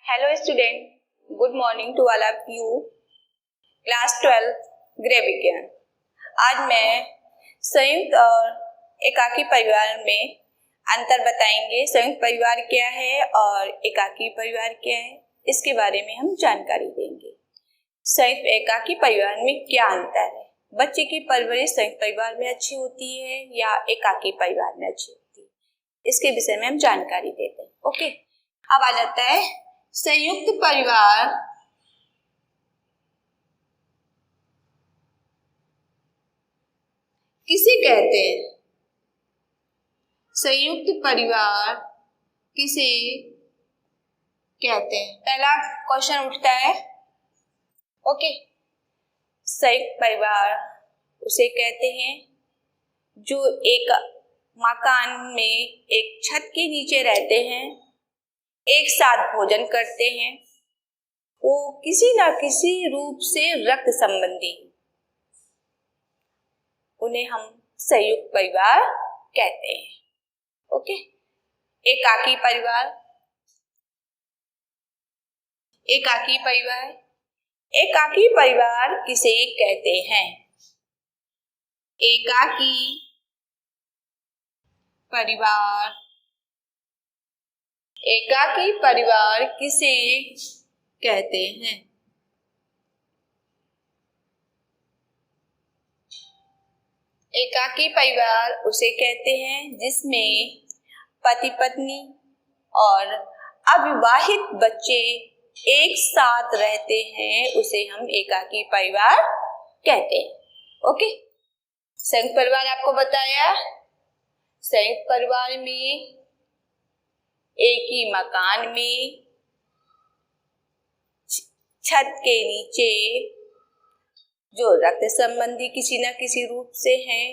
Hello student, good morning to all of you. Class 12 गृह विज्ञान। आज मैं संयुक्त और एकाकी परिवार में अंतर बताएंगे। संयुक्त परिवार क्या है और एकाकी परिवार क्या है, इसके बारे में हम जानकारी देंगे। संयुक्त एकाकी परिवार में क्या अंतर है, बच्चे की परवरिश संयुक्त परिवार में अच्छी होती है या एकाकी परिवार में अच्छी होती है, इसके विषय में हम जानकारी देते हैं। ओके, अब आ जाता है संयुक्त परिवार किसे कहते हैं। संयुक्त परिवार किसे कहते हैं, पहला क्वेश्चन उठता है। ओके, संयुक्त परिवार उसे कहते हैं जो एक मकान में एक छत के नीचे रहते हैं, एक साथ भोजन करते हैं, वो किसी न किसी रूप से रक्त संबंधी, उन्हें हम संयुक्त परिवार कहते हैं। ओके, एकाकी परिवार। एकाकी परिवार, एकाकी परिवार किसे कहते हैं। एकाकी परिवार, एकाकी परिवार किसे कहते हैं। एकाकी परिवार उसे कहते हैं जिसमें पति पत्नी और अविवाहित बच्चे एक साथ रहते हैं, उसे हम एकाकी परिवार कहते हैं। ओके, संयुक्त परिवार आपको बताया, संयुक्त परिवार में एक ही मकान में छत के नीचे जो रक्त संबंधी किसी न किसी रूप से हैं,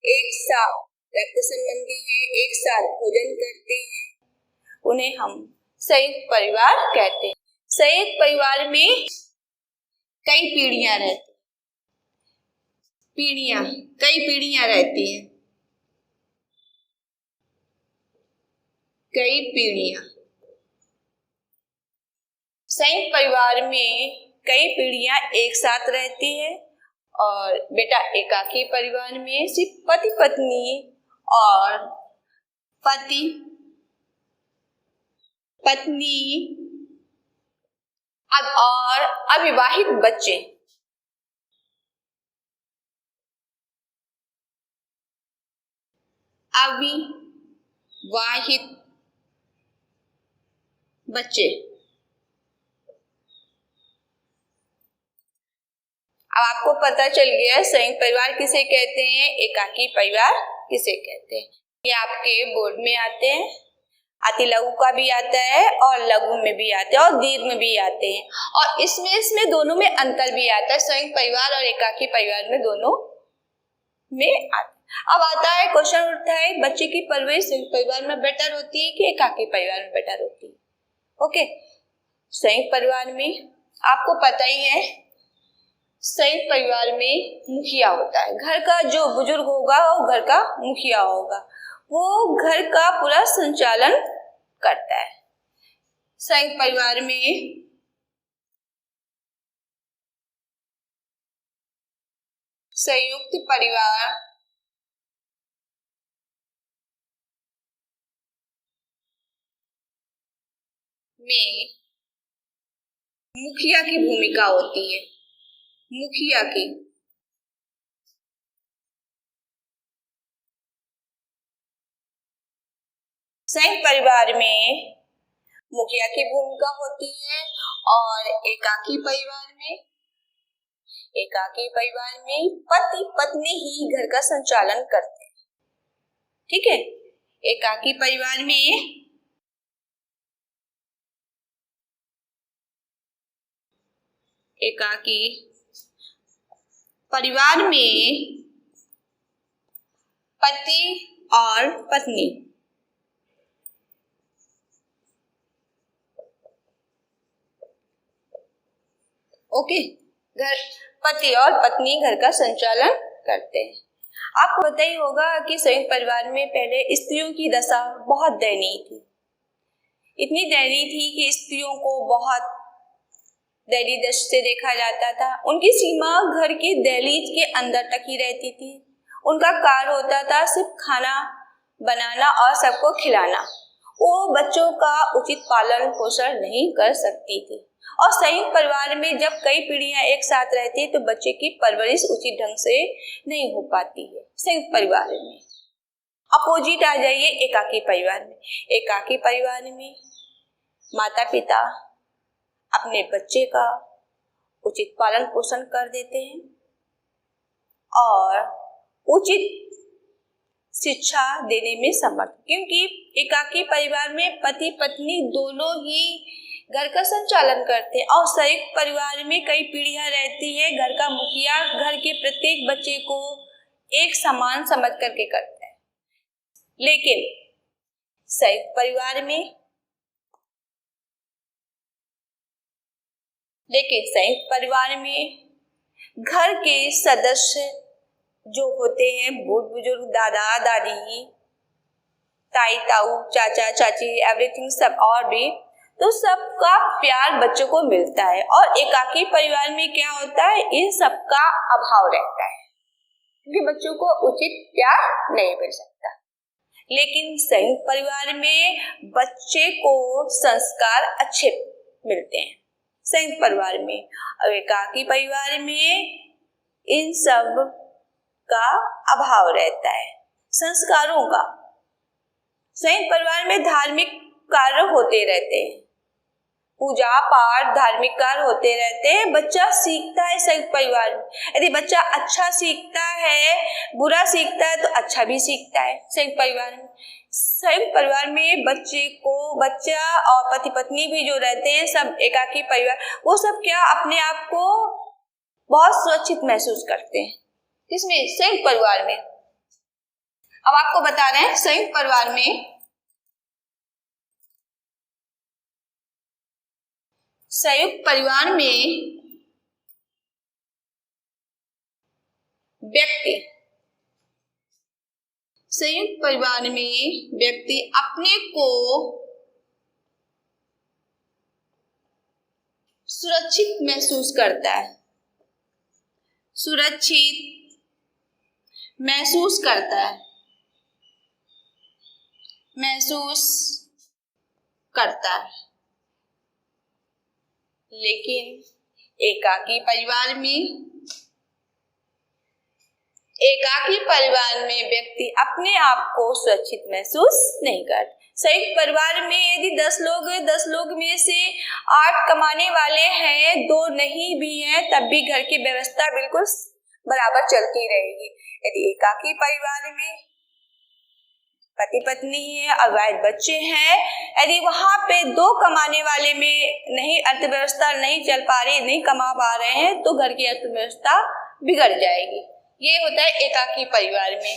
एक साथ रक्त संबंधी हैं, एक साथ भोजन करते हैं, उन्हें हम संयुक्त परिवार कहते हैं। संयुक्त परिवार में कई पीढ़ियां रहती, कई पीढ़ियां रहती हैं, कई पीढ़ियां। संयुक्त परिवार में कई पीढ़ियां एक साथ रहती है और बेटा एकाकी परिवार में सिर्फ पति पत्नी और पति पत्नी और अविवाहित बच्चे, अविवाहित बच्चे। अब आपको पता चल गया संयुक्त परिवार किसे कहते हैं, एकाकी परिवार किसे कहते हैं। ये आपके बोर्ड में आते हैं, अति लघु का भी आता है और लघु में भी आते हैं और दीर्घ में भी आते हैं, और इसमें दोनों में अंतर भी आता है। संयुक्त परिवार और एकाकी परिवार में दोनों में आता है। अब आता है क्वेश्चन उठता है, बच्चे की परवरिश संयुक्त परिवार में बेटर होती है कि एकाकी परिवार में बेटर होती है। ओके, संयुक्त परिवार में आपको पता ही है, संयुक्त परिवार में मुखिया होता है। घर का जो बुजुर्ग होगा वो घर का मुखिया होगा, वो घर का पूरा संचालन करता है। संयुक्त परिवार में संयुक्त परिवार में मुखिया की भूमिका होती है, मुखिया की। संयुक्त परिवार में मुखिया की भूमिका होती है और एकाकी परिवार में पति पत्नी ही घर का संचालन करते हैं। ठीक है, एकाकी परिवार में पति और पत्नी ओके, घर पति और पत्नी घर का संचालन करते हैं। आपको पता ही होगा कि संयुक्त परिवार में पहले स्त्रियों की दशा बहुत दयनीय थी। इतनी दयनीय थी कि स्त्रियों को बहुत दयनीय दृष्टि से देखा जाता था। उनकी सीमा घर की दहलीज के अंदर तक ही रहती थी। उनका कार्य होता था सिर्फ खाना बनाना और सबको खिलाना। वो बच्चों का उचित पालन पोषण नहीं कर सकती थी। और संयुक्त परिवार में जब कई पीढ़ियां एक साथ रहती है तो बच्चे की परवरिश उचित ढंग से नहीं हो पाती है। संयुक्त परिवार में अपोजिट आ जाइए एकाकी परिवार में। एकाकी परिवार में माता पिता अपने बच्चे का उचित पालन पोषण कर देते हैं और उचित शिक्षा देने में समर्थ, क्योंकि एकाकी परिवार में पति पत्नी दोनों ही घर का संचालन करते हैं और संयुक्त परिवार में कई पीढ़ियां रहती है। घर का मुखिया घर के प्रत्येक बच्चे को एक समान समझ करके करता है। लेकिन संयुक्त परिवार में घर के सदस्य जो होते हैं, बूढ़ बुजुर्ग, दादा दादी, ताई ताऊ, चाचा चाची, एवरीथिंग सब, और भी तो सबका प्यार बच्चों को मिलता है। और एकाकी परिवार में क्या होता है, इन सबका अभाव रहता है क्योंकि बच्चों को उचित प्यार नहीं मिल सकता। लेकिन संयुक्त परिवार में बच्चे को संस्कार अच्छे मिलते हैं संयुक्त परिवार में। और एकाकी परिवार में इन सब का अभाव रहता है, संस्कारों का। संयुक्त परिवार में धार्मिक कार्य होते रहते हैं, पूजा पाठ धार्मिक कार्य होते रहते हैं। बच्चा सीखता है संयुक्त परिवार में। यदि बच्चा अच्छा सीखता है, बुरा सीखता है तो अच्छा भी सीखता है संयुक्त परिवार में। संयुक्त परिवार में बच्चा और पति पत्नी भी जो रहते हैं, सब एकाकी परिवार, वो सब क्या अपने आप को बहुत सुरक्षित महसूस करते हैं। किसमें? संयुक्त परिवार में। अब आपको बता रहे हैं संयुक्त परिवार में व्यक्ति अपने को सुरक्षित महसूस करता है। लेकिन एकाकी परिवार में व्यक्ति अपने आप को सुरक्षित महसूस नहीं करता। संयुक्त परिवार में यदि 10 लोग में से 8 कमाने वाले हैं, 2 नहीं भी हैं, तब भी घर की व्यवस्था बिल्कुल बराबर चलती रहेगी। यदि एकाकी परिवार में पति पत्नी है, अवैध बच्चे हैं, यदि वहां पे 2 कमाने वाले में नहीं अर्थव्यवस्था नहीं चल पा रही, नहीं कमा पा रहे हैं, तो घर की अर्थव्यवस्था बिगड़ जाएगी। ये होता है एकाकी परिवार में।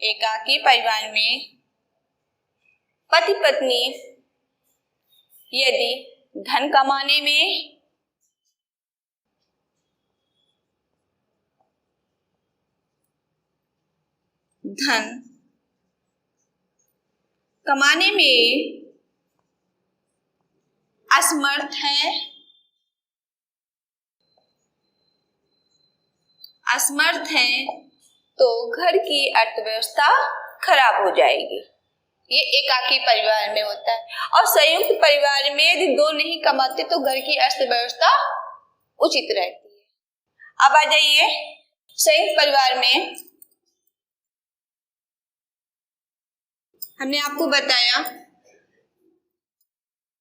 एकाकी परिवार में पति पत्नी यदि धन कमाने में असमर्थ हैं तो घर की अर्थव्यवस्था खराब हो जाएगी। ये एकाकी परिवार में होता है। और संयुक्त परिवार में यदि 2 नहीं कमाते तो घर की अर्थव्यवस्था उचित रहती है। अब आ जाइए संयुक्त परिवार में। हमने आपको बताया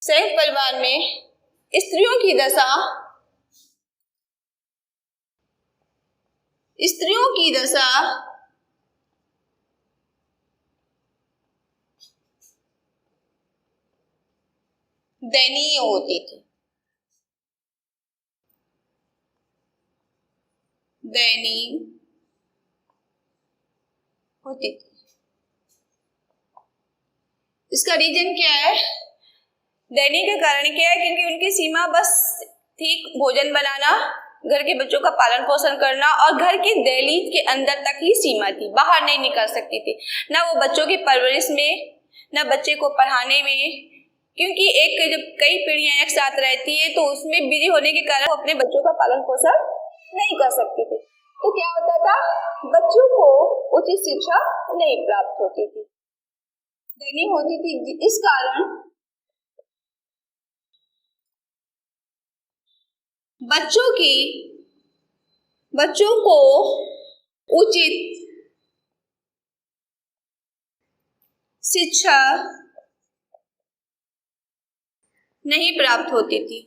संयुक्त परिवार में स्त्रियों की दशा दयनीय होती थी। इसका रीजन क्या है? दयनीय का कारण क्या है? क्योंकि उनकी सीमा बस ठीक भोजन बनाना, घर के बच्चों का पालन पोषण करना और घर के दहलीज के अंदर तक ही सीमा थी, बाहर नहीं निकल सकती थी, ना वो बच्चों की परवरिश में, ना बच्चे को पढ़ाने में, क्योंकि जब कई पीढ़ियां एक साथ रहती है तो उसमें बिजी होने के कारण वो अपने बच्चों का पालन पोषण नहीं कर सकती थी। तो क्या होता था, बच्चों को उचित शिक्षा नहीं प्राप्त होती थी, नहीं होती थी। इस कारण बच्चों को उचित शिक्षा नहीं प्राप्त होती थी।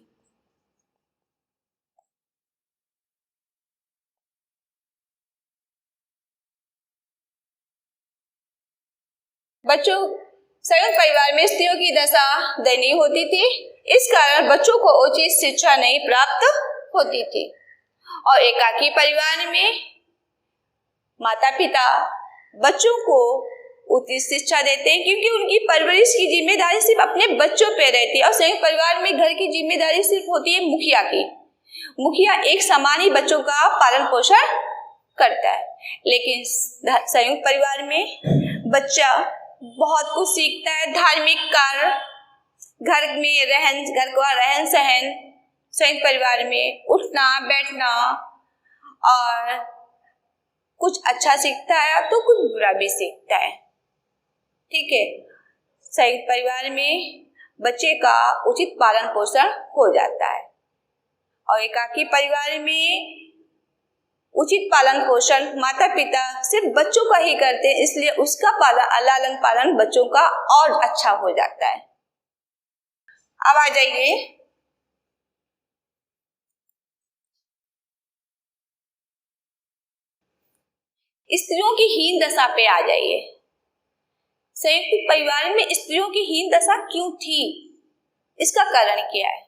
संयुक्त परिवार में स्त्रियों की दशा दयनीय होती थी, इस कारण बच्चों को उचित शिक्षा नहीं प्राप्त होती थी। और एकाकी परिवार में माता पिता बच्चों को उचित शिक्षा देते हैं, क्योंकि उनकी परवरिश की जिम्मेदारी सिर्फ अपने बच्चों पे रहती है। और संयुक्त परिवार में घर की जिम्मेदारी सिर्फ होती है मुखिया की। मुखिया एक समान ही बच्चों का पालन पोषण करता है, लेकिन संयुक्त परिवार में बच्चा बहुत कुछ सीखता है। धार्मिक कार्य, घर का रहन सहन, संयुक्त परिवार में उठना बैठना, और कुछ अच्छा सीखता है तो कुछ बुरा भी सीखता है। ठीक है, संयुक्त परिवार में बच्चे का उचित पालन पोषण हो जाता है, और एकाकी परिवार में उचित पालन पोषण माता पिता सिर्फ बच्चों का ही करते हैं, इसलिए उसका लालन पालन बच्चों का और अच्छा हो जाता है। अब आ जाइए स्त्रियों की हीन दशा पे आ जाइए। संयुक्त परिवार में स्त्रियों की हीन दशा क्यों थी, इसका कारण क्या है,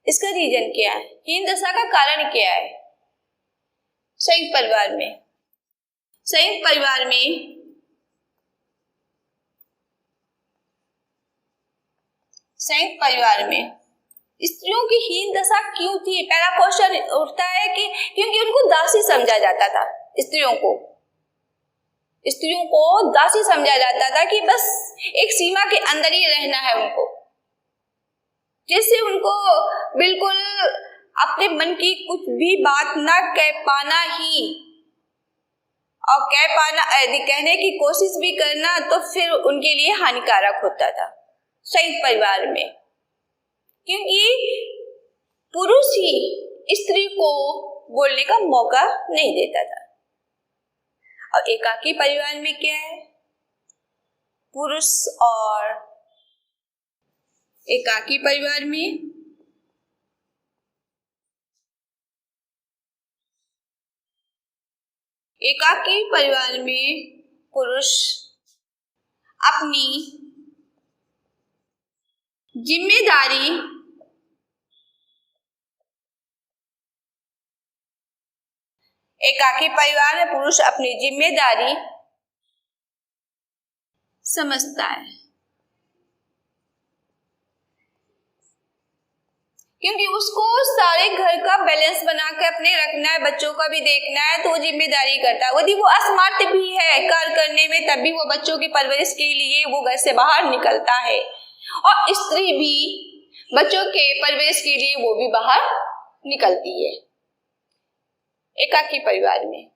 इसका रीजन क्या है, हीन दशा का कारण क्या है। संयुक्त परिवार में स्त्रियों की हीन दशा क्यों थी। पहला क्वेश्चन उठता है कि क्योंकि उनको दासी समझा जाता था। स्त्रियों को दासी समझा जाता था कि बस एक सीमा के अंदर ही रहना है उनको, जिससे उनको बिल्कुल अपने मन की कुछ भी बात ना कह पाना ही, और कहने की कोशिश भी करना तो फिर उनके लिए हानिकारक होता था संयुक्त परिवार में, क्योंकि पुरुष ही स्त्री को बोलने का मौका नहीं देता था। और एकाकी परिवार में क्या है, पुरुष और एकाकी परिवार में पुरुष अपनी जिम्मेदारी समझता है, क्योंकि उसको सारे घर का बैलेंस बना के अपने रखना है, बच्चों का भी देखना है, तो वो जिम्मेदारी करता है। यदि वो असमर्थ भी है कार्य करने में, तब भी वो बच्चों की परवरिश के लिए वो घर से बाहर निकलता है, और स्त्री भी बच्चों के परवरिश के लिए वो भी बाहर निकलती है एकाकी परिवार में।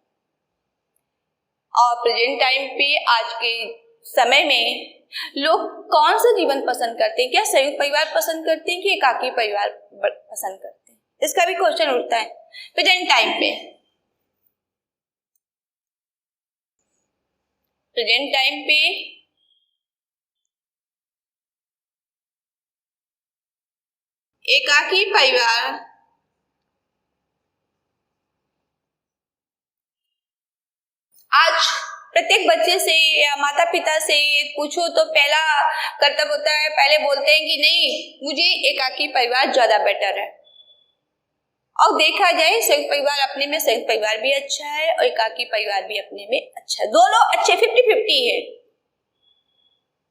और प्रेजेंट टाइम पे आज के समय में लोग कौन सा जीवन पसंद करते हैं, क्या संयुक्त परिवार पसंद करते हैं कि एकाकी परिवार पसंद करते हैं, इसका भी क्वेश्चन उठता है प्रेजेंट टाइम पे। एकाकी परिवार आज प्रत्येक बच्चे से या माता पिता से पूछो तो पहला कर्तव्य होता है, पहले बोलते हैं कि नहीं, मुझे एकाकी परिवार ज्यादा बेटर है। और देखा जाए संयुक्त परिवार अपने में, संयुक्त परिवार भी अच्छा है और एकाकी परिवार भी अपने में अच्छा है, दोनों अच्छे 50-50 है।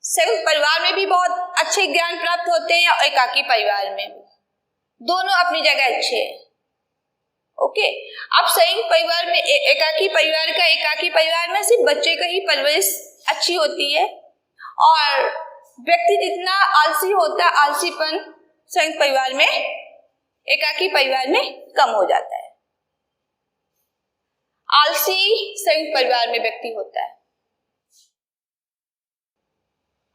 संयुक्त परिवार में भी बहुत अच्छे ज्ञान प्राप्त होते हैं और एकाकी परिवार में भी, दोनों अपनी जगह अच्छे हैं। ओके। अब संयुक्त परिवार में एकाकी परिवार में सिर्फ बच्चे का ही परवरिश अच्छी होती है और व्यक्ति जितना आलसी होता है, आलसीपन संयुक्त परिवार में, एकाकी परिवार में कम हो जाता है। आलसी संयुक्त परिवार में व्यक्ति होता है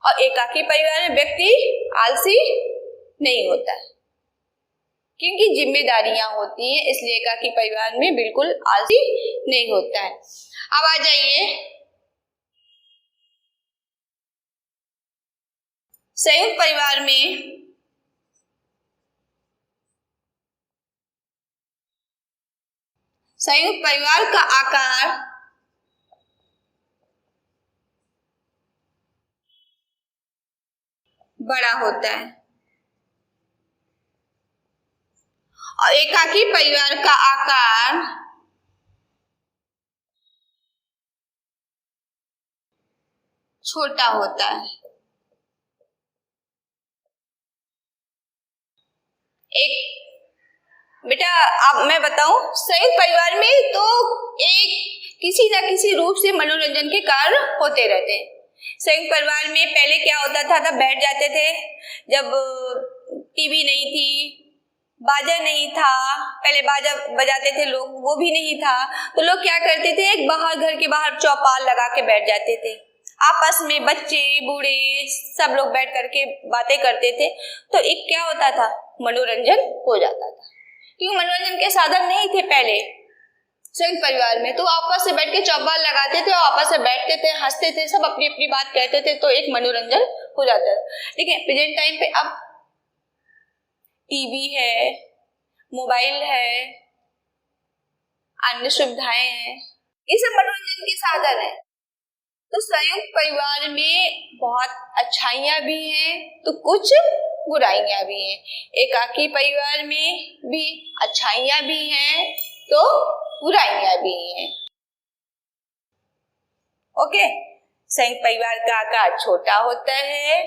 और एकाकी परिवार में व्यक्ति आलसी नहीं होता है, क्योंकि जिम्मेदारियां होती हैं, इसलिए एकाकी परिवार में बिल्कुल आलसी नहीं होता है। अब आ जाइए संयुक्त परिवार में संयुक्त परिवार का आकार बड़ा होता है और एकाकी परिवार का आकार छोटा होता है। एक बेटा अब मैं बताऊं, संयुक्त परिवार में तो एक किसी न किसी रूप से मनोरंजन के कार्य होते रहते हैं। संयुक्त परिवार में पहले क्या होता था, तब बैठ जाते थे, जब टीवी नहीं थी, बाजा नहीं था, पहले बाजा बजाते थे लोग, वो भी नहीं था, तो लोग क्या करते थे, एक बाहर घर के बाहर चौपाल लगा के बैठ जाते थे, आपस में बच्चे बूढ़े सब लोग बैठ करके बातें करते थे। तो एक क्या होता था, मनोरंजन हो जाता था, क्योंकि मनोरंजन के साधन नहीं थे पहले संयुक्त परिवार में, तो आपस से बैठ के चौपाल लगाते थे और आपस से बैठते थे, हंसते थे, सब अपनी अपनी बात कहते थे, तो एक मनोरंजन हो जाता था। ठीक है, प्रेजेंट टाइम पे अब टीवी है, मोबाइल है, अन्य सुविधाएं हैं, ये सब मनोरंजन के साधन है। तो संयुक्त परिवार में बहुत अच्छाइयां भी हैं तो कुछ बुराइयां भी हैं। एकाकी परिवार में भी अच्छाइयां भी हैं तो बुराइयां भी हैं। ओके, संयुक्त परिवार का आकार छोटा होता है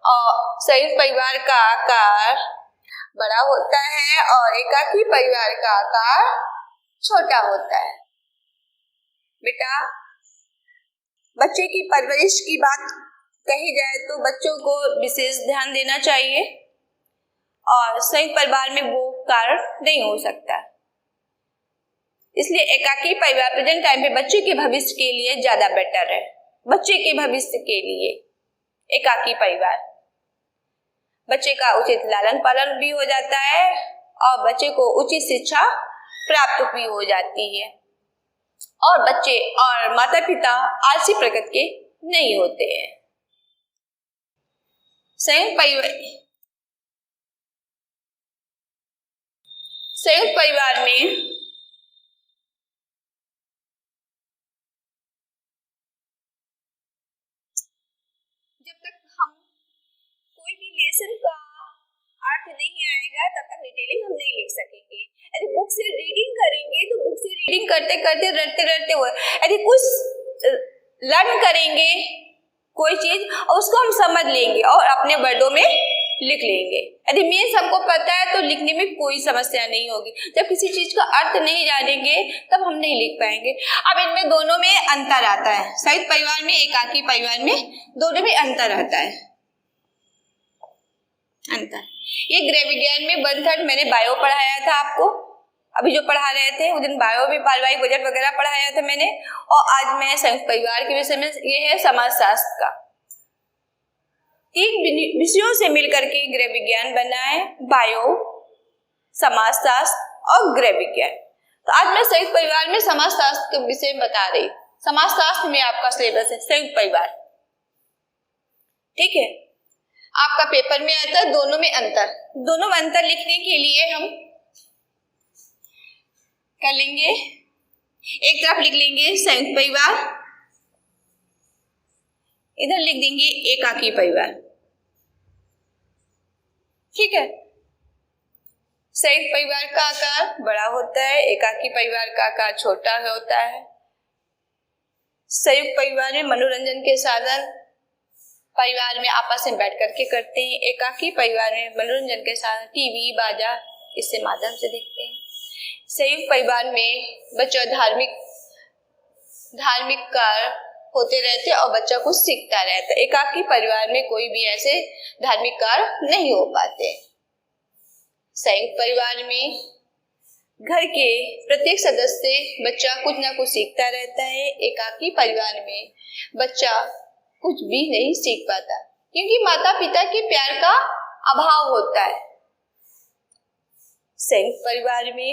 और संयुक्त परिवार का आकार बड़ा होता है और एकाकी परिवार का आकार छोटा होता है। बेटा, बच्चे की परवरिश की बात कही जाए तो बच्चों को विशेष ध्यान देना चाहिए और संयुक्त परिवार में वो कार्य नहीं हो सकता, इसलिए एकाकी परिवार प्रेजेंट टाइम पे बच्चे के भविष्य के लिए ज्यादा बेटर है। बच्चे के भविष्य के लिए एकाकी परिवार, बच्चे का उचित लालन पालन भी हो जाता है और बच्चे को उचित शिक्षा प्राप्त भी हो जाती है और बच्चे और माता पिता आलसी प्रकृति के नहीं होते हैं। संयुक्त परिवार में जब तक हम कोई भी लेसन का अर्थ नहीं आएगा तब तक डिटेलिंग हम नहीं लिख सकेंगे। यदि बुक से रीडिंग करेंगे तो बुक से रीडिंग करते करते रटते हुए यदि कुछ लर्न करेंगे कोई चीज और उसको हम समझ लेंगे और अपने वर्डों में लिख लेंगे। यदि मेन सबको पता है तो लिखने में कोई समस्या नहीं होगी। जब किसी चीज का अर्थ नहीं जानेंगे तब हम नहीं लिख पाएंगे। अब इनमें दोनों में अंतर आता है, संयुक्त परिवार में एकाकी परिवार में दोनों में अंतर आता है। अंतर ये गृह विज्ञान में 1/3 मैंने बायो पढ़ाया था आपको, अभी जो पढ़ा रहे थे उस दिन बायो भी पारिवारिक बजट वगैरह पढ़ाया था मैंने, और आज मैं संयुक्त परिवार के विषय में ये है समाजशास्त्र का। 3 विषयों से मिलकर के गृह विज्ञान बना है, बायो, समाजशास्त्र और गृह विज्ञान। तो आज मैं संयुक्त परिवार में समाजशास्त्र के विषय में बता रही। समाजशास्त्र में आपका सिलेबस है संयुक्त परिवार, ठीक है। आपका पेपर में आता है दोनों में अंतर। दोनों में अंतर लिखने के लिए हम कर लेंगे, एक तरफ लिख लेंगे संयुक्त परिवार, इधर लिख देंगे एकाकी परिवार, ठीक है। संयुक्त परिवार का आकार बड़ा होता है, एकाकी परिवार का आकार छोटा होता है। संयुक्त परिवार में मनोरंजन के साधन परिवार में आपस में बैठ करके करते हैं, एकाकी परिवार में मनोरंजन के साधन टीवी, बाजा इससे माध्यम से देखते हैं। संयुक्त परिवार में बच्चा धार्मिक कार्य होते रहते और बच्चा कुछ सीखता रहता है। एकाकी परिवार में कोई भी ऐसे धार्मिक कार्य नहीं हो पाते। संयुक्त परिवार में घर के प्रत्येक सदस्य बच्चा कुछ ना कुछ सीखता रहता है। एकाकी परिवार में बच्चा कुछ भी नहीं सीख पाता क्योंकि माता पिता के प्यार का अभाव होता है। संयुक्त परिवार में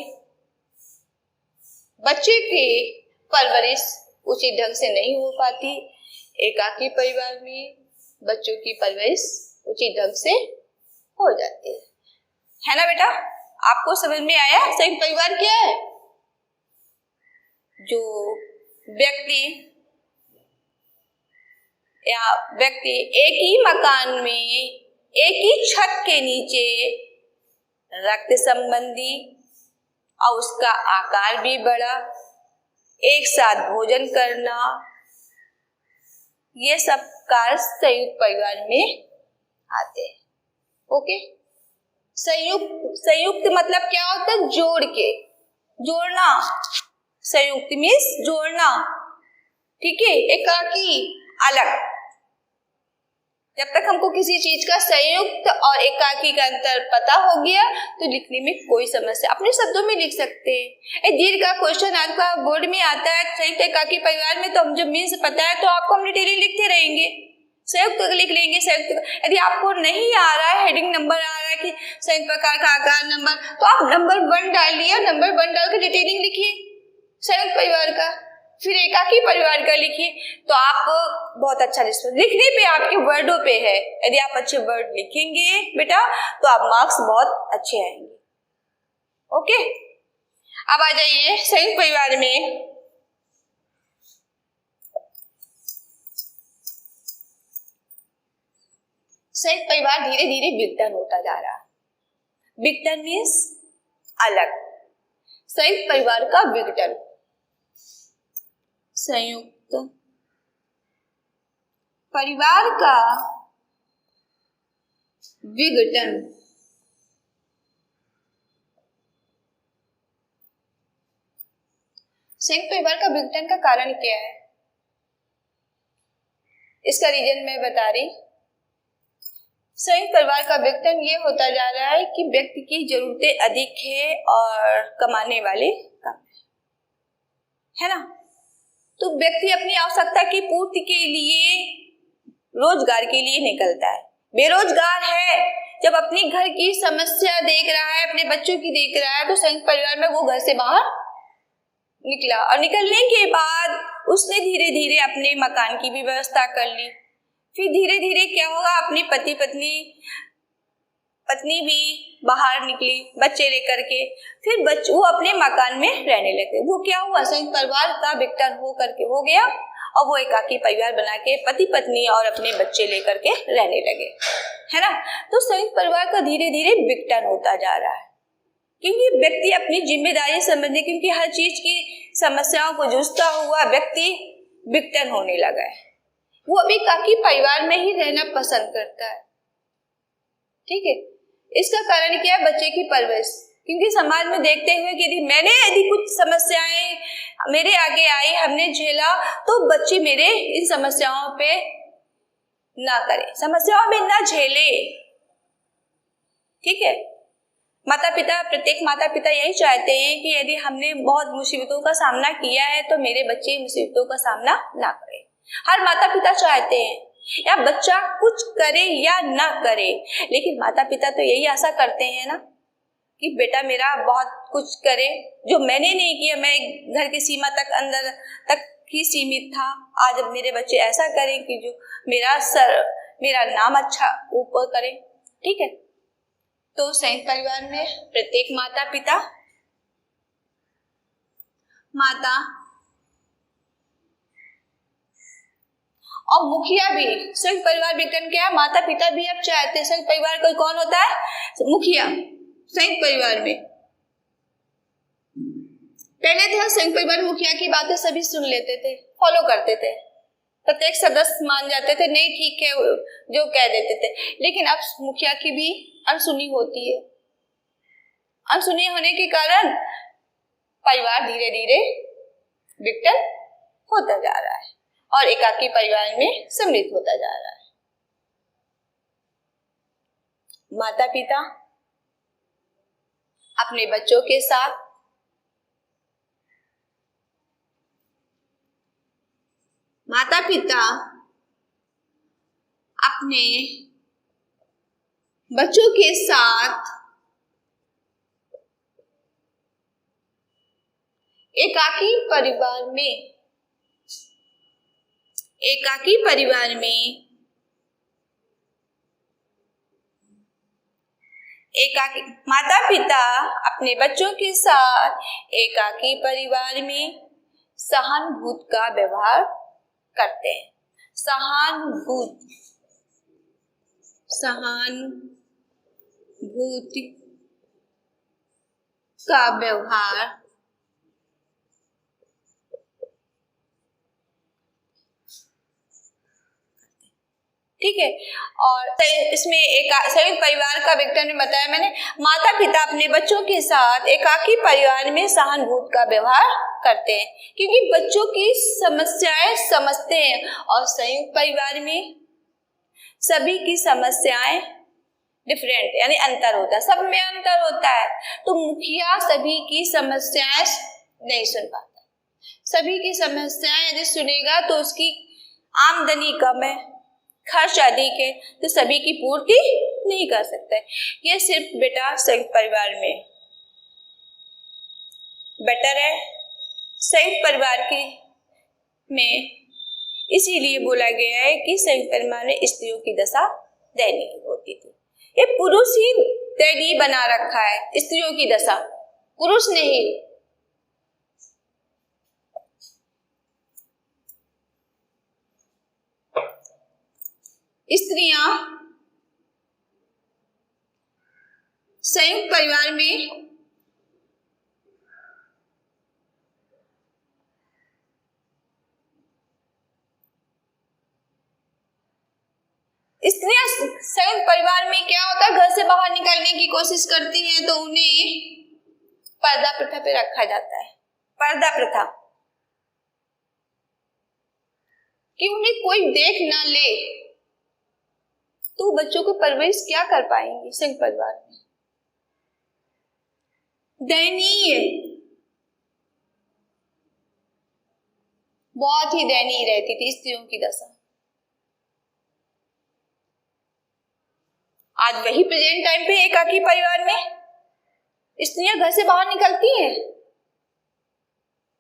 बच्चे की परवरिश उचित ढंग से नहीं हो पाती। एकाकी परिवार में बच्चों की परवरिश उचित ढंग से हो जाती है ना बेटा? आपको समझ में आया संयुक्त परिवार क्या है? जो व्यक्ति एक ही मकान में एक ही छत के नीचे रक्त संबंधी और उसका आकार भी बड़ा, एक साथ भोजन करना, ये सब कार्य संयुक्त परिवार में आते हैं। ओके, संयुक्त मतलब क्या होता है? जोड़ना। संयुक्त मीन्स जोड़ना, ठीक है। एकाकी अलग। जब तक हमको किसी चीज का संयुक्त और एकाकी का अंतर पता हो गया तो लिखने में कोई समस्या, अपने शब्दों में लिख सकते हैं। दीर्घ का क्वेश्चन आपका बोर्ड में आता है संयुक्त एकाकी परिवार में, तो हम जब मीन्स पता है तो आपको हम डिटेलिंग लिखते रहेंगे। संयुक्त लिख लेंगे संयुक्त। यदि आपको नहीं आ रहा है, हेडिंग नंबर आ रहा है कि संयुक्त प्रकार का आकार नंबर, तो आप नंबर 1 डालिए, नंबर 1 डाल के डिटेलिंग लिखिए संयुक्त परिवार का, फिर एकाकी परिवार का लिखिए, तो आप बहुत अच्छा रिस्पॉन्स। लिखने पे आपके वर्डों पे है। यदि आप अच्छे वर्ड लिखेंगे बेटा तो आप मार्क्स बहुत अच्छे आएंगे। ओके, अब आ जाइए संयुक्त परिवार में संयुक्त परिवार धीरे धीरे विघटन होता जा रहा है। विघटन मीन्स अलग। संयुक्त परिवार का विघटन, संयुक्त परिवार का विघटन संयुक्त परिवार का विघटन का कारण क्या है? इसका रीजन मैं बता रही। संयुक्त परिवार का विघटन ये होता जा रहा है कि व्यक्ति की जरूरतें अधिक है और कमाने वाले कम है ना। तो व्यक्ति अपनी आवश्यकता की पूर्ति के लिए रोजगार के लिए निकलता है। बेरोजगार है, जब अपनी घर की समस्या देख रहा है, अपने बच्चों की देख रहा है, तो संयुक्त परिवार में वो घर से बाहर निकला और निकलने के बाद उसने धीरे धीरे अपने मकान की भी व्यवस्था कर ली। फिर धीरे धीरे क्या होगा, अपनी पत्नी भी बाहर निकली बच्चे लेकर के, फिर वो अपने मकान में रहने लगे। वो क्या हुआ, संयुक्त परिवार का विघटन हो गया और वो एकाकी परिवार बना के पति पत्नी और अपने बच्चे लेकर के रहने लगे, है ना। तो संयुक्त परिवार का धीरे धीरे विघटन होता जा रहा है क्योंकि व्यक्ति अपनी जिम्मेदारी समझने, क्योंकि हर चीज की समस्याओं को जूझता हुआ व्यक्ति विघटन होने लगा है। वो अभी एकाकी परिवार में ही रहना पसंद करता है, ठीक है। इसका कारण क्या है, बच्चे की परवरिश। क्योंकि समाज में देखते हुए कि यदि कुछ समस्याएं मेरे आगे आई, हमने झेला, तो बच्चे मेरे इन समस्याओं पे ना करें, समस्याओं में ना झेले, ठीक है। प्रत्येक माता पिता यही चाहते हैं कि यदि हमने बहुत मुसीबतों का सामना किया है तो मेरे बच्चे मुसीबतों का सामना ना करें। हर माता पिता चाहते हैं या बच्चा कुछ करे या ना करे, लेकिन माता पिता तो यही आशा करते हैं ना कि बेटा मेरा बहुत कुछ करे, जो मैंने नहीं किया, मैं घर की सीमा तक अंदर तक ही सीमित था, आज अब मेरे बच्चे ऐसा करें कि जो मेरा नाम अच्छा ऊपर करे, ठीक है। तो संयुक्त परिवार में प्रत्येक माता और मुखिया भी, संयुक्त परिवार विघटन क्या है, माता पिता भी अब चाहते हैं। संयुक्त परिवार कोई कौन होता है, मुखिया। संयुक्त परिवार में पहले थे संयुक्त परिवार में मुखिया की बातें सभी सुन लेते थे, फॉलो करते थे, प्रत्येक सदस्य मान जाते थे, नहीं ठीक है जो कह देते थे। लेकिन अब मुखिया की भी अनसुनी होती है। अनसुनी होने के कारण परिवार धीरे धीरे विघटन होता जा रहा है और एकाकी परिवार में सम्मिलित होता जा रहा है। माता पिता अपने बच्चों के साथ एकाकी परिवार में माता पिता अपने बच्चों के साथ एकाकी परिवार में सहानुभूति का व्यवहार करते हैं। सहानुभूति का व्यवहार ठीक है। और इसमें एक संयुक्त परिवार का विघटन में बताया मैंने, माता पिता अपने बच्चों के साथ एकाकी परिवार में सहानुभूति का व्यवहार करते हैं क्योंकि बच्चों की समस्याएं समझते हैं और संयुक्त परिवार में सभी की समस्याएं डिफरेंट यानी अंतर होता है, सब में अंतर होता है। तो मुखिया सभी की समस्याएं नहीं सुन पाता, सभी की समस्याएं यदि सुनेगा तो उसकी आमदनी कम है, खर्च अधिक है, तो सभी की पूर्ति नहीं कर सकता है। ये सिर्फ बेटा संयुक्त परिवार में बेटर है। संयुक्त परिवार के में इसीलिए बोला गया है कि संयुक्त परिवार में स्त्रियों की दशा दयनीय होती थी। ये पुरुष ही दयनीय बना रखा है, स्त्रियों की दशा पुरुष नहीं। स्त्रियां संयुक्त परिवार में संयुक्त परिवार में क्या होता है, घर से बाहर निकलने की कोशिश करती हैं तो उन्हें पर्दा प्रथा पे रखा जाता है। पर्दा प्रथा कि उन्हें कोई देख ना ले तो बच्चों को परवरिश क्या कर पाएंगे। संयुक्त परिवार में दयनीय, बहुत ही दयनीय रहती थी स्त्रियों की दशा। आज वही प्रेजेंट टाइम पे एकाकी परिवार में स्त्रियां घर से बाहर निकलती हैं,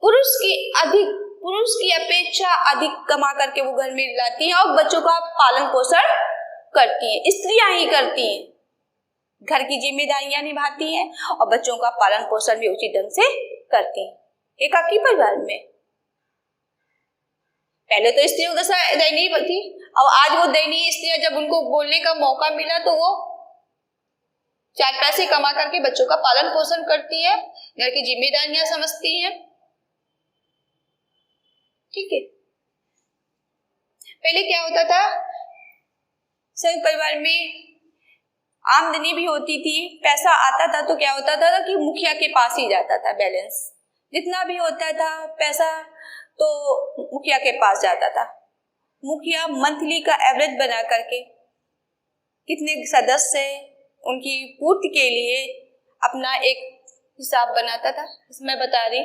पुरुष की अपेक्षा अधिक कमा करके वो घर में लाती हैं और बच्चों का पालन पोषण करती हैं। स्त्रियां ही करती हैं, घर की जिम्मेदारियां निभाती हैं और बच्चों का पालन पोषण भी उचित ढंग से करती हैं एकाकी परिवार में। पहले तो स्त्रियों दशा दयनीय थी, अब आज वो दयनीय स्त्रियां जब उनको बोलने का मौका मिला तो वो 4 पैसे कमा करके बच्चों का पालन पोषण करती है, घर की जिम्मेदारियां समझती हैं। ठीक है, पहले क्या होता था, संयुक्त परिवार में आमदनी भी होती थी, पैसा आता था तो क्या होता था कि मुखिया के पास ही जाता था। बैलेंस जितना भी होता था पैसा तो मुखिया के पास जाता था। मुखिया मंथली का एवरेज बना करके कितने सदस्य उनकी पूर्ति के लिए अपना एक हिसाब बनाता था। मैं बता रही,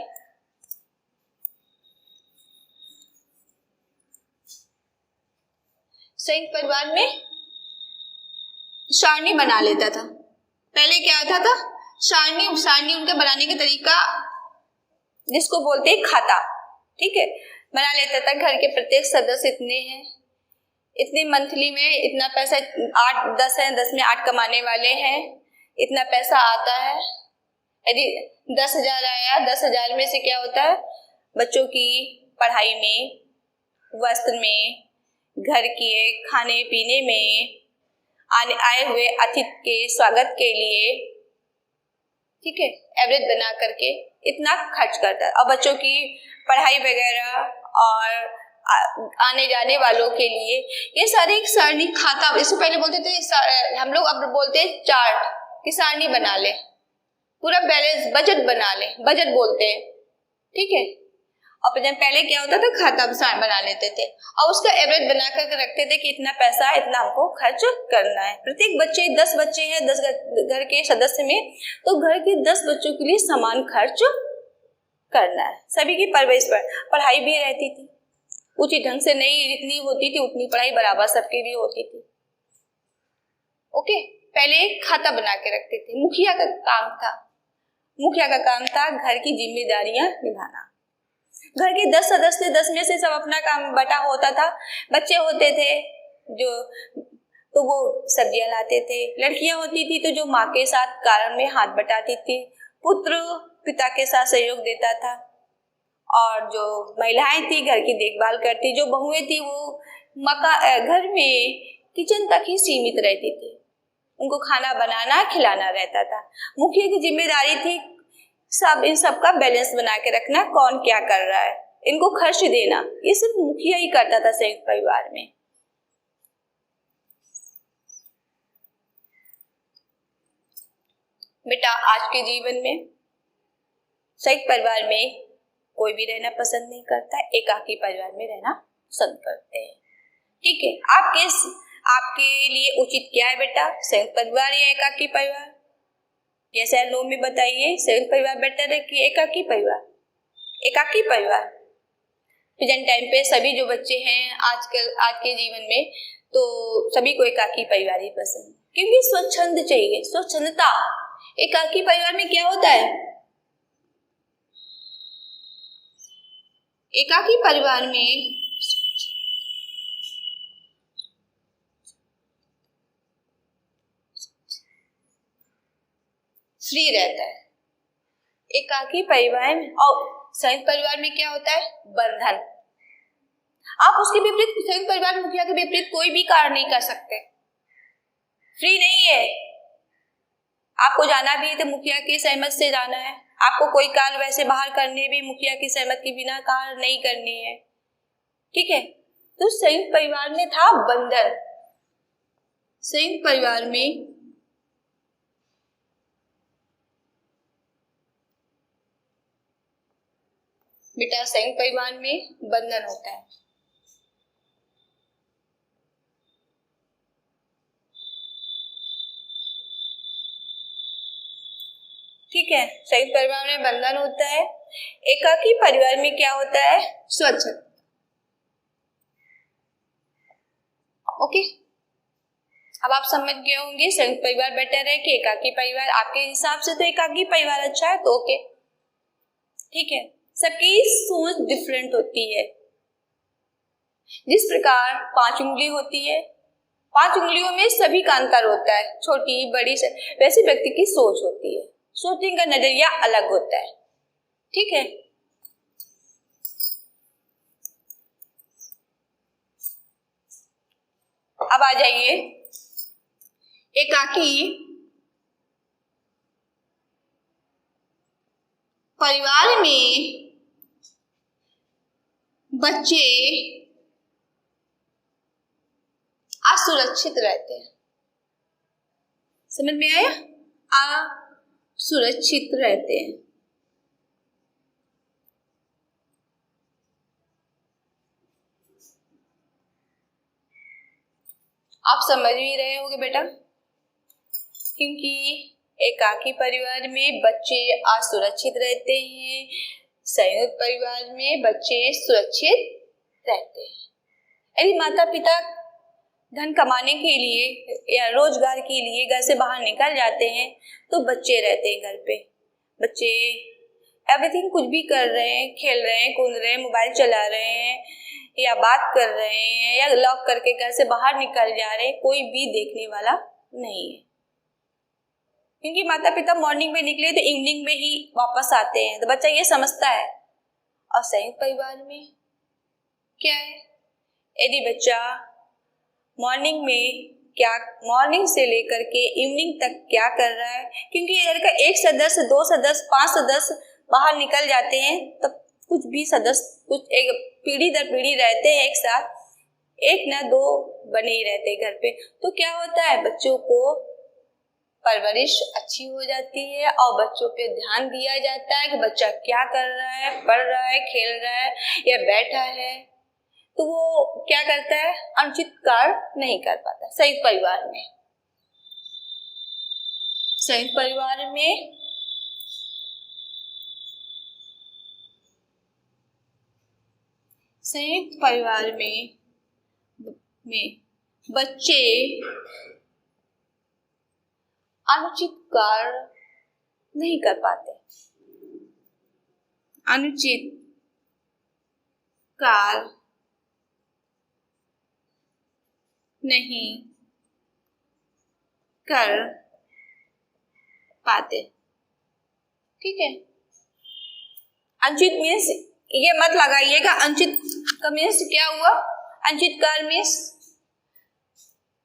संयुक्त परिवार में सारणी बना लेता था। पहले क्या होता था, सारणी उनका बनाने का तरीका जिसको बोलते हैं खाता, ठीक है, बना लेता था। घर के प्रत्येक सदस्य इतने हैं, इतने मंथली में इतना पैसा, 8-10 है, 10 में 8 कमाने वाले हैं, इतना पैसा आता है। यदि 10,000 आया, 10,000 में से क्या होता है, बच्चों की पढ़ाई में, वस्त्र में, घर के खाने पीने में, आए हुए अतिथि के स्वागत के लिए, ठीक है, एवरेज बना करके इतना खर्च करता है। और बच्चों की पढ़ाई वगैरह और आने जाने वालों के लिए ये सारी एक सारणी खाता, इससे पहले बोलते थे हम लोग, अब बोलते हैं चार्ट की सारणी बना ले, पूरा बैलेंस बजट बना ले, बजट बोलते हैं। ठीक है। और जब पहले क्या होता था, खाता बना लेते थे और उसका एवरेज बना करके रखते थे कि इतना पैसा इतना हमको खर्च करना है। प्रत्येक बच्चे, 10 बच्चे हैं 10 घर के सदस्य में, तो घर के 10 बच्चों के लिए समान खर्च करना है। सभी की परवरिश पर पढ़ाई भी रहती थी, उचित ढंग से नहीं जितनी होती थी उतनी पढ़ाई बराबर सबके लिए होती थी। ओके, पहले एक खाता बना के रखते थे। मुखिया का काम था घर की जिम्मेदारियां निभाना। घर के 10 सदस्य, 10 में से सब अपना काम बटा होता था। बच्चे होते थे जो तो वो सब्जियां लाते थे, लड़कियां होती थी तो जो माँ के साथ कार्य में हाथ बटाती थी, पुत्र पिता के साथ सहयोग देता था, और जो महिलाएं थी घर की देखभाल करती, जो बहुएं थी वो घर में किचन तक ही सीमित रहती थी, उनको खाना बनाना खिलाना रहता था। मुखिया की जिम्मेदारी थी इन सब का बैलेंस बना के रखना, कौन क्या कर रहा है, इनको खर्च देना, ये सिर्फ मुखिया ही करता था संयुक्त परिवार में। बेटा आज के जीवन में संयुक्त परिवार में कोई भी रहना पसंद नहीं करता, एकाकी परिवार में रहना पसंद करते हैं। ठीक है, आपके लिए उचित क्या है बेटा, संयुक्त परिवार या एकाकी परिवार? जैसे नो में बताइए, संयुक्त परिवार बेटर है कि एकाकी परिवार? एकाकी परिवार। प्रेजेंट टाइम पे सभी जो बच्चे हैं आज के जीवन में, तो सभी को एकाकी परिवार ही पसंद, क्योंकि स्वच्छंद चाहिए, स्वच्छंदता। एकाकी परिवार में क्या होता है, एकाकी परिवार में फ्री रहता है। एकाकी परिवार में और संयुक्त परिवार में क्या होता है, बंधन। आप उसके विपरीत, संयुक्त परिवार मुखिया के विपरीत कोई भी कार्य नहीं कर सकते, फ्री नहीं है। आपको जाना भी है तो मुखिया की सहमति से जाना है, आपको कोई कार्य वैसे बाहर करने भी मुखिया की सहमति के बिना कार्य नहीं करने है। ठीक है, तो संयुक्त परिवार में था बंधन। संयुक्त परिवार में बेटा संयुक्त परिवार में बंधन होता है। ठीक है, संयुक्त परिवार में बंधन होता है। एकाकी परिवार में क्या होता है, स्वच्छता। ओके, अब आप समझ गए होंगे संयुक्त परिवार बेटर है कि एकाकी परिवार। आपके हिसाब से तो एकाकी परिवार अच्छा है, तो ओके। ठीक है, सबकी सोच डिफरेंट होती है। जिस प्रकार 5 उंगली होती है, 5 उंगलियों में सभी का अंतर होता है, छोटी बड़ी से, वैसे व्यक्ति की सोच होती है, सोचने का नजरिया अलग होता है। ठीक है, अब आ जाइए, एकाकी परिवार में बच्चे असुरक्षित रहते हैं। समझ में आया, असुरक्षित रहते हैं। आप समझ भी रहे होंगे बेटा, क्योंकि एकाकी परिवार में बच्चे असुरक्षित रहते हैं, संयुक्त परिवार में बच्चे सुरक्षित रहते हैं। यदि माता पिता धन कमाने के लिए या रोजगार के लिए घर से बाहर निकल जाते हैं तो बच्चे रहते हैं घर पे। बच्चे एवरीथिंग कुछ भी कर रहे हैं, खेल रहे हैं, कूद रहे हैं, मोबाइल चला रहे हैं या बात कर रहे हैं या लॉक करके घर से बाहर निकल जा रहे हैं, कोई भी देखने वाला नहीं है। क्योंकि माता पिता मॉर्निंग में निकले तो इवनिंग में ही वापस आते हैं, तो बच्चा ये समझता है। और संयुक्त परिवार में क्या है, यदि बच्चा मॉर्निंग से लेकर के इवनिंग तक क्या कर रहा है, क्योंकि घर का एक सदस्य, 2 सदस्य, 5 सदस्य बाहर निकल जाते हैं तब कुछ भी सदस्य कुछ एक पीढ़ी दर पीढ़ी रहते हैं एक साथ, 1 ना 2 बने ही रहते घर पे। तो क्या होता है, बच्चों को परवरिश अच्छी हो जाती है और बच्चों पे ध्यान दिया जाता है कि बच्चा क्या कर रहा है, पढ़ रहा है, खेल रहा है या बैठा है, तो वो क्या करता है, अनुचित कार्य नहीं कर पाता। संयुक्त परिवार में संयुक्त परिवार में बच्चे अनुचित कार्य नहीं कर पाते। अनुचित कार्य नहीं कर पाते। ठीक है, अनुचित मीन्स ये मत लगाइएगा, अनुचित का मीन्स क्या हुआ, अनुचित कार्य मीन्स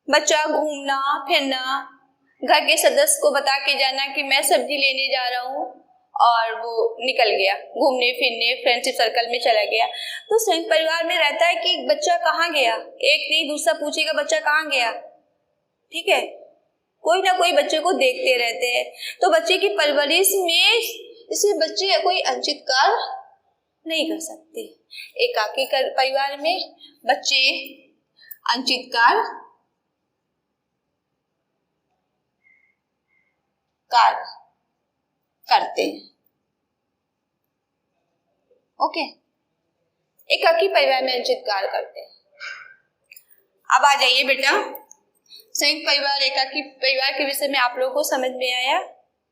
बच्चा घूमना फिरना, घर के सदस्य को बता के जाना कि मैं सब्जी लेने जा रहा हूँ और वो निकल गया घूमने फिरने, फ्रेंडशिप सर्कल में चला गया। तो संयुक्त परिवार में रहता है कि बच्चा कहाँ गया, एक नहीं दूसरा पूछेगा बच्चा कहाँ गया। ठीक है, कोई ना कोई बच्चे को देखते रहते हैं। तो बच्चे की परवरिश में इसे बच्चे कोई अनुचित कार्य नहीं कर सकते। एकाकी परिवार में बच्चे अनुचित कार्य करते हैं। ओके, एकाकी परिवार में अनुचित कार्य करते हैं। अब आ जाइए बेटा, संयुक्त परिवार एकाकी परिवार के विषय में आप लोगों को समझ में आया,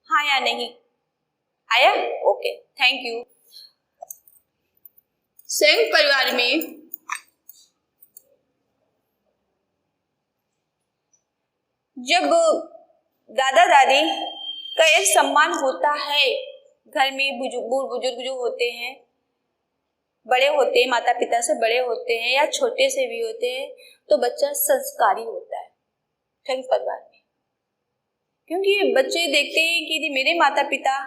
हाँ या नहीं आया? Okay, thank you. संयुक्त परिवार में जब दादा दादी का एक सम्मान होता है, घर में बुजुर्ग जो होते हैं, बड़े होते हैं, माता पिता से बड़े होते हैं या छोटे से भी होते हैं, तो बच्चा संस्कारी होता है संयुक्त परिवार में। क्योंकि बच्चे देखते हैं कि मेरे माता पिता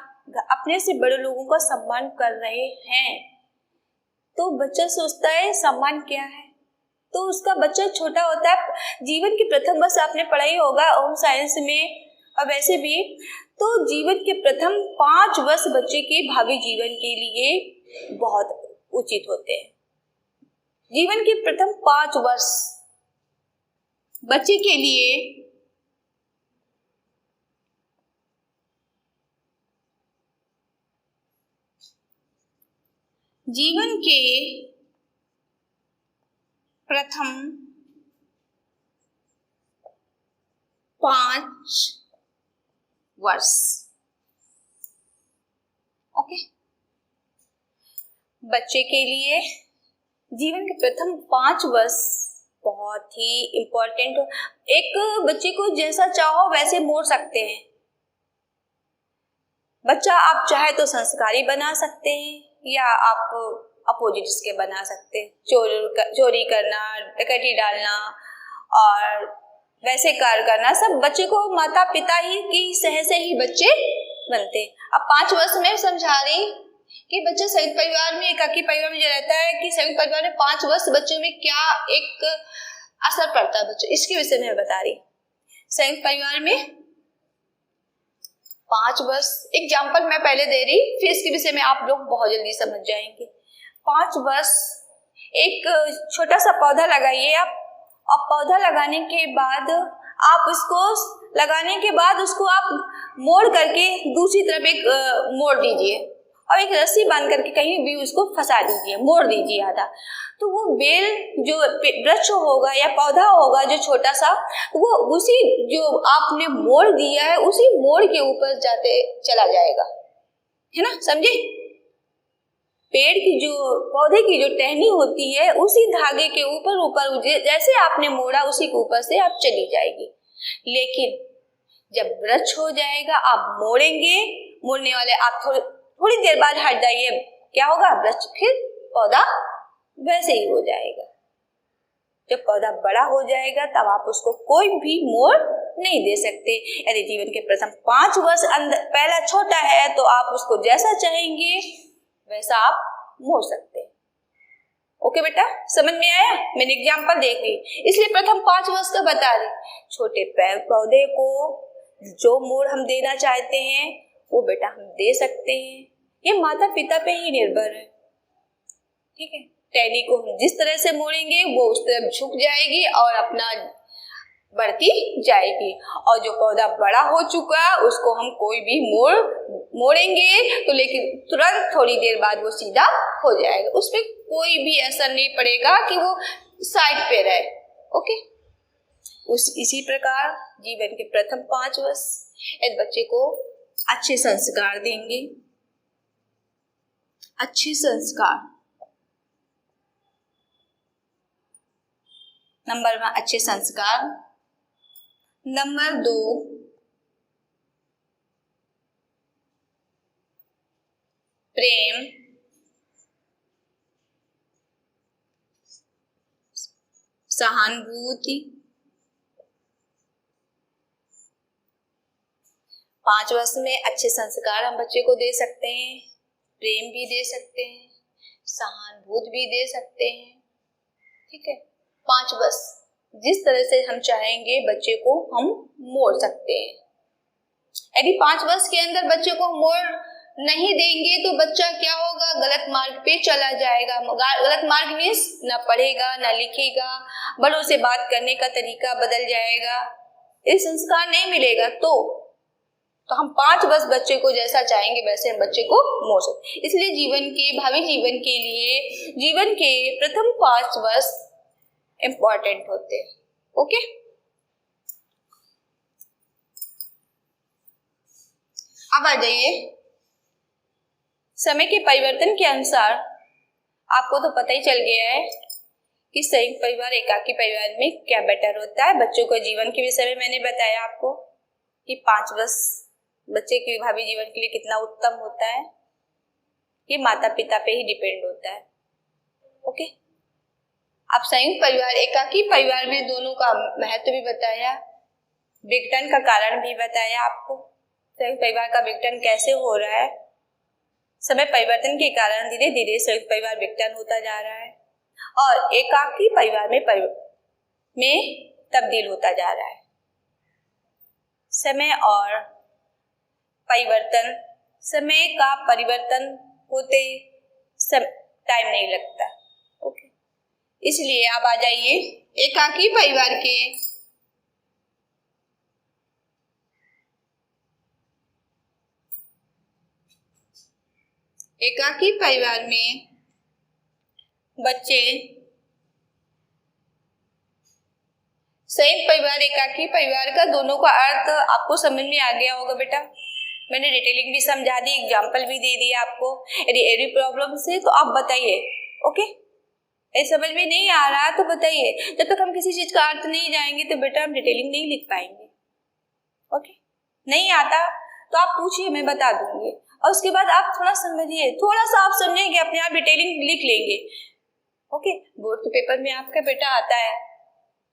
अपने से बड़े लोगों का सम्मान कर रहे हैं, तो बच्चा सोचता है सम्मान क्या है। तो उसका बच्चा छोटा होता है, जीवन के प्रथम वर्ष आपने पढ़ा ही होगा होम साइंस में और वैसे भी, तो जीवन के प्रथम 5 वर्ष बच्चे के भावी जीवन के लिए बहुत उचित होते हैं। जीवन के प्रथम 5 वर्ष बच्चे के लिए जीवन के प्रथम 5 वर्ष, ओके, बच्चे के लिए जीवन के प्रथम 5 वर्ष बहुत ही इम्पोर्टेंट। एक बच्चे को जैसा चाहो वैसे मोड़ सकते हैं। बच्चा आप चाहे तो संस्कारी बना सकते हैं या आप अपोजिट इसके बना सकते हैं। चोरी करना, डकैती डालना और वैसे कार्य करना, सब बच्चे को माता पिता ही की सह से ही बच्चे बनते। अब 5 वर्ष में समझा रही कि बच्चा संयुक्त परिवार में, एकाकी परिवार में जो रहता है, कि संयुक्त परिवार में 5 वर्ष बच्चों में क्या एक असर पड़ता है बच्चों, इसके विषय में बता रही। संयुक्त परिवार में 5 वर्ष, एग्जाम्पल मैं पहले दे रही, फिर इसके विषय में आप लोग बहुत जल्दी समझ जाएंगे। 5 वर्ष एक छोटा सा पौधा लगाइए आप, और पौधा लगाने के बाद आप उसको आप मोड़ करके दूसरी तरफ एक मोड़ दीजिए और एक रस्सी बांध करके कहीं भी उसको फंसा दीजिए, मोड़ दीजिए आधा। तो वो बेल जो वृक्ष होगा या पौधा होगा जो छोटा सा, वो उसी जो आपने मोड़ दिया है उसी मोड़ के ऊपर जाते चला जाएगा, है ना, समझे? पेड़ की जो, पौधे की जो टहनी होती है उसी धागे के ऊपर जैसे आपने मोड़ा उसी के ऊपर से आप चली जाएगी। लेकिन जब वृक्ष हो जाएगा आप मोड़ेंगे, मोड़ने वाले आप थोड़ी देर बाद हट जाइए, क्या होगा, वृक्ष फिर पौधा वैसे ही हो जाएगा। जब पौधा बड़ा हो जाएगा तब आप उसको कोई भी मोड़ नहीं दे सकते। यदि जीवन के प्रथम 5 वर्ष पहला छोटा है तो आप उसको जैसा चाहेंगे वैसा आप मोड़ सकते हैं। ओके बेटा, समझ में आया? मैंने एग्जाम्पल देख ली, इसलिए प्रथम 5 वर्ष का बता रही। छोटे पौधे को जो मोड़ हम देना चाहते हैं वो बेटा हम दे सकते हैं। ये माता पिता पे ही निर्भर है, ठीक है। टहनी को हम जिस तरह से मोड़ेंगे वो उस तरफ झुक जाएगी और अपना बढ़ती जाएगी, और जो पौधा बड़ा हो चुका उसको हम कोई भी मोड़ेंगे तो लेकिन तुरंत थोड़ी देर बाद वो सीधा हो जाएगा, उसमें कोई भी असर नहीं पड़ेगा कि वो साइड पे रहे। ओके, इसी प्रकार जीवन के प्रथम 5 वर्ष इस बच्चे को अच्छे संस्कार देंगे, अच्छे संस्कार। नंबर 1 अच्छे संस्कार। नंबर 2 प्रेम, सहानुभूति। 5 वर्ष में अच्छे संस्कार हम बच्चे को दे सकते हैं, प्रेम भी दे सकते हैं, सहानुभूति भी दे सकते हैं, ठीक है। 5 वर्ष जिस तरह से हम चाहेंगे बच्चे को हम मोड़ सकते हैं। यदि 5 वर्ष के अंदर बच्चे को मोड़ नहीं देंगे तो बच्चा क्या होगा, गलत मार्ग पे चला जाएगा। गलत मार्ग मीन्स ना पढ़ेगा ना लिखेगा, बड़ों से बात करने का तरीका बदल जाएगा, ये संस्कार नहीं मिलेगा। तो हम 5 वर्ष बच्चे को जैसा चाहेंगे वैसे हम बच्चे को मोड़ सकते। इसलिए भावी जीवन के लिए जीवन के प्रथम 5 वर्ष इम्पोर्टेंट होते हैं। ओके, अब आ जाइए समय के परिवर्तन के अनुसार। आपको तो पता ही चल गया है कि संयुक्त परिवार एकाकी परिवार में क्या बेटर होता है। बच्चों को जीवन के विषय में मैंने बताया आपको कि 5 वर्ष बच्चे के भावी जीवन के लिए कितना उत्तम होता है, ये माता पिता पे ही डिपेंड होता है। ओके, अब संयुक्त परिवार एकाकी परिवार में दोनों का महत्व भी बताया, विघटन का कारण भी बताया आपको। संयुक्त परिवार का विघटन कैसे हो रहा है, समय परिवर्तन के कारण धीरे धीरे संयुक्त परिवार विघटन होता जा रहा है और एकाकी परिवार में तब्दील होता जा रहा है। समय और परिवर्तन, समय का परिवर्तन होते टाइम नहीं लगता। ओके, इसलिए आप आ जाइए एकाकी परिवार के एकाकी परिवार में बच्चे संयुक्त परिवार एकाकी परिवार का दोनों का अर्थ आपको समझ में आ गया होगा बेटा। मैंने डिटेलिंग भी समझा दी, एग्जाम्पल भी दे दिया आपको। यदि एरी प्रॉब्लम से तो आप बताइए। ओके, ये समझ में नहीं आ रहा तो बताइए। जब तक हम किसी चीज का अर्थ नहीं जाएंगे तो बेटा हम डिटेलिंग नहीं लिख पाएंगे। ओके, नहीं आता तो आप पूछिए, मैं बता दूंगी। और उसके बाद आप थोड़ा समझिए, थोड़ा सा आप समझेंगे, अपने आप डिटेलिंग लिख लेंगे। ओके, बोर्ड के पेपर में आपका बेटा आता है,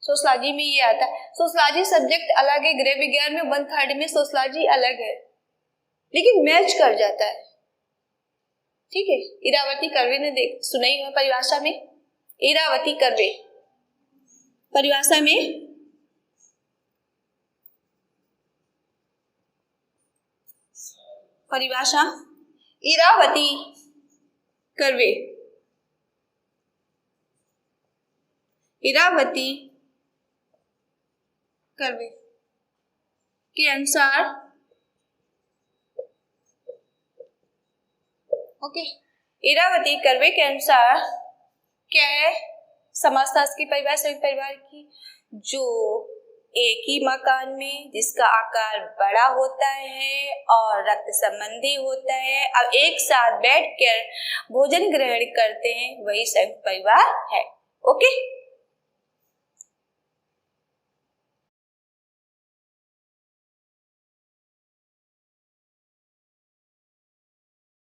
सोशलॉजी में ये आता है। सोशलॉजी सब्जेक्ट अलग है, गृह विज्ञान में 1/3 में सोशलॉजी अलग है, लेकिन मैच कर जाता है। ठीक है, इरावती कर्वे ने सुनाई है परिभाषा में, इरावती कर्वे परिभाषा में परिभाषा इरावती कर्वे, इरावती कर्वे के अनुसार ओके, इरावती कर्वे के अनुसार क्या है समाजशास्त्र की परिभाषा संयुक्त परिवार की, जो एक ही मकान में जिसका आकार बड़ा होता है और रक्त संबंधी होता है और एक साथ बैठकर भोजन ग्रहण करते हैं, वही संयुक्त परिवार है। ओके।